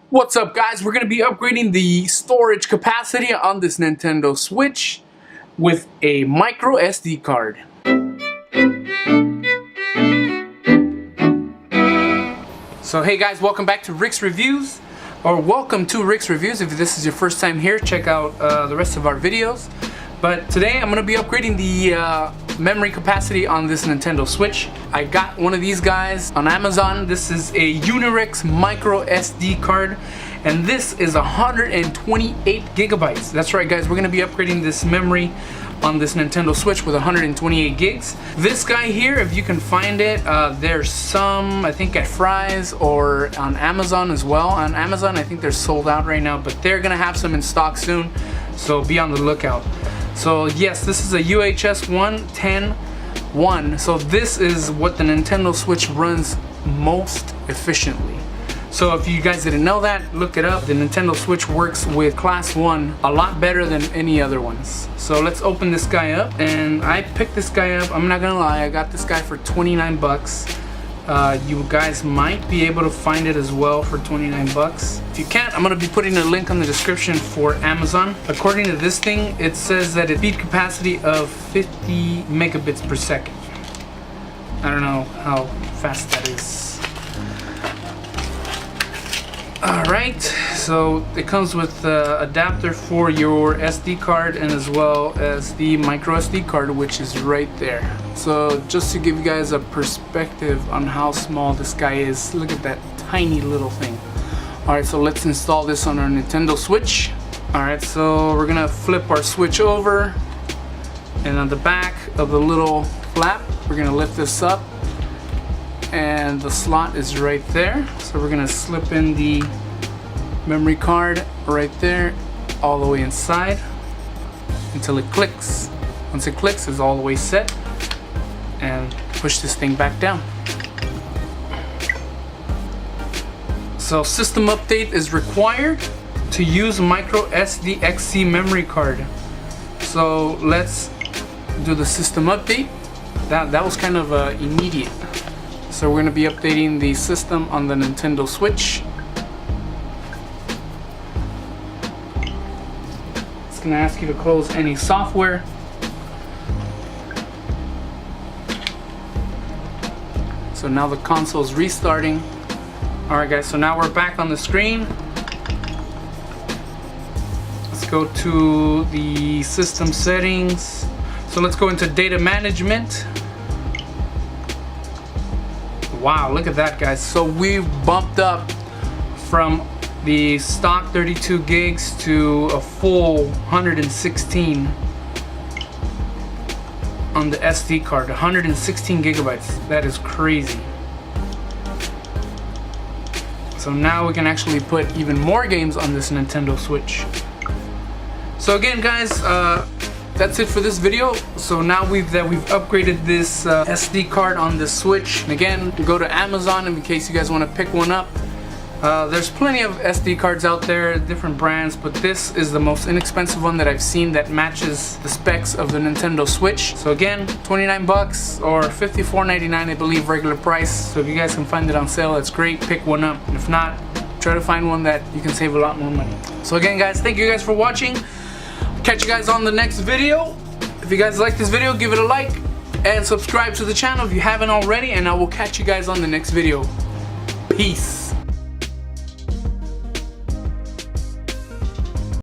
What's up, guys? We're going to be upgrading the storage capacity on this Nintendo Switch with a micro SD card. So hey guys, welcome back to Rick's Reviews, or welcome to Rick's Reviews. If this is your first time here, check out the rest of our videos. But today I'm going to be upgrading the memory capacity on this Nintendo Switch. I got one of these guys on Amazon. This is a Unirex micro SD card, and this is 128 gigabytes. That's right, guys, we're going to be upgrading this memory on this Nintendo Switch with 128 gigs. This guy here, if you can find it, there's some, I think, at Fry's or on Amazon as well. On Amazon, I think they're sold out right now, but they're gonna have some in stock soon, so be on the lookout. So yes, this is a UHS 110.1. So this is what the Nintendo Switch runs most efficiently. So if you guys didn't know that, look it up. The Nintendo Switch works with Class 1 a lot better than any other ones. So let's open this guy up. And I picked this guy up, I'm not gonna lie, I got this guy for 29 bucks. You guys might be able to find it as well for 29 bucks. If you can't, I'm gonna be putting a link on the description for Amazon. According to this thing, it says that it speed capacity of 50 megabits per second. I don't know how fast that is. Alright, so it comes with the adapter for your SD card and as well as the micro SD card, which is right there. So just to give you guys a perspective on how small this guy is, look at that tiny little thing. Alright, so let's install this on our Nintendo Switch. Alright, so we're gonna flip our Switch over, and on the back of the little flap, we're gonna lift this up, and the slot is right there. So we're gonna slip in the memory card right there all the way inside until it clicks. Once it clicks, it's all the way set, and push this thing back down. So system update is required to use micro SDXC memory card. So let's do the system update. That was kind of immediate. So we're going to be updating the system on the Nintendo Switch. It's going to ask you to close any software. So now the console's restarting. Alright guys, so now we're back on the screen. Let's go to the system settings. So let's go into data management. Wow, look at that, guys. So we've bumped up from the stock 32 gigs to a full 116 on the SD card. 116 gigabytes. That is crazy. So now we can actually put even more games on this Nintendo Switch. So again, guys, that's it for this video. So now we've upgraded this SD card on the Switch. And again, go to Amazon in case you guys want to pick one up. There's plenty of SD cards out there, different brands, but this is the most inexpensive one that I've seen that matches the specs of the Nintendo Switch. So again, 29 bucks or $54.99, I believe, regular price. So if you guys can find it on sale, that's great. Pick one up. And if not, try to find one that you can save a lot more money. So again, guys, thank you guys for watching. Catch you guys on the next video. If you guys like this video, give it a like and subscribe to the channel if you haven't already, and I will catch you guys on the next video. Peace.